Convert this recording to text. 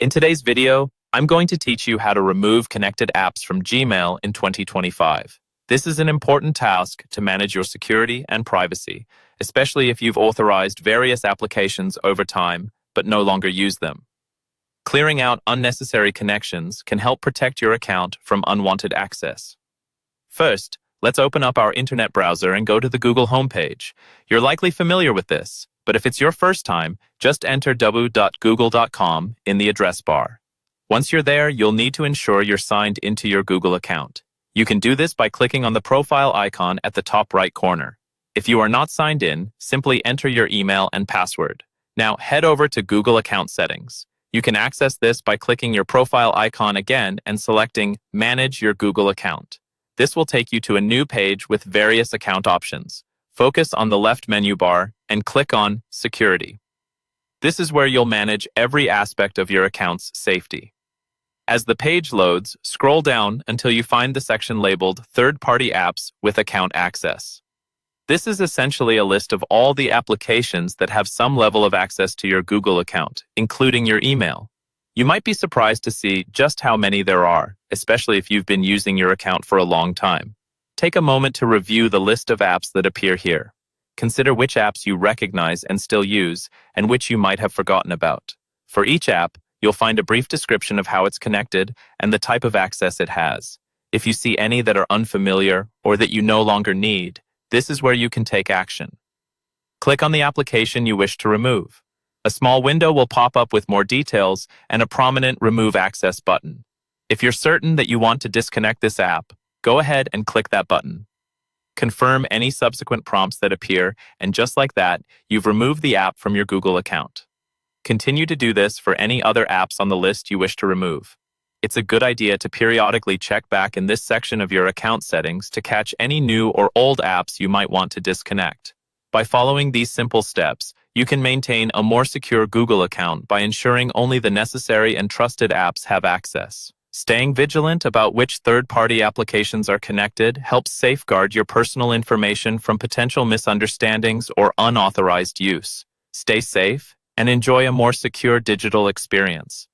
In today's video, I'm going to teach you how to remove connected apps from Gmail in 2025. This is an important task to manage your security and privacy, especially if you've authorized various applications over time but no longer use them. Clearing out unnecessary connections can help protect your account from unwanted access. First, let's open up our internet browser and go to the Google homepage. You're likely familiar with this, but if it's your first time, just enter www.google.com in the address bar. Once you're there, you'll need to ensure you're signed into your Google account. You can do this by clicking on the profile icon at the top right corner. If you are not signed in, simply enter your email and password. Now head over to Google Account Settings. You can access this by clicking your profile icon again and selecting Manage Your Google Account. This will take you to a new page with various account options. Focus on the left menu bar and click on Security. This is where you'll manage every aspect of your account's safety. As the page loads, scroll down until you find the section labeled Third-Party Apps with Account Access. This is essentially a list of all the applications that have some level of access to your Google account, including your email. You might be surprised to see just how many there are, especially if you've been using your account for a long time. Take a moment to review the list of apps that appear here. Consider which apps you recognize and still use, and which you might have forgotten about. For each app, you'll find a brief description of how it's connected and the type of access it has. If you see any that are unfamiliar or that you no longer need, this is where you can take action. Click on the application you wish to remove. A small window will pop up with more details and a prominent Remove Access button. If you're certain that you want to disconnect this app, go ahead and click that button. Confirm any subsequent prompts that appear, and just like that, you've removed the app from your Google account. Continue to do this for any other apps on the list you wish to remove. It's a good idea to periodically check back in this section of your account settings to catch any new or old apps you might want to disconnect. By following these simple steps, you can maintain a more secure Google account by ensuring only the necessary and trusted apps have access. Staying vigilant about which third-party applications are connected helps safeguard your personal information from potential misunderstandings or unauthorized use. Stay safe and enjoy a more secure digital experience.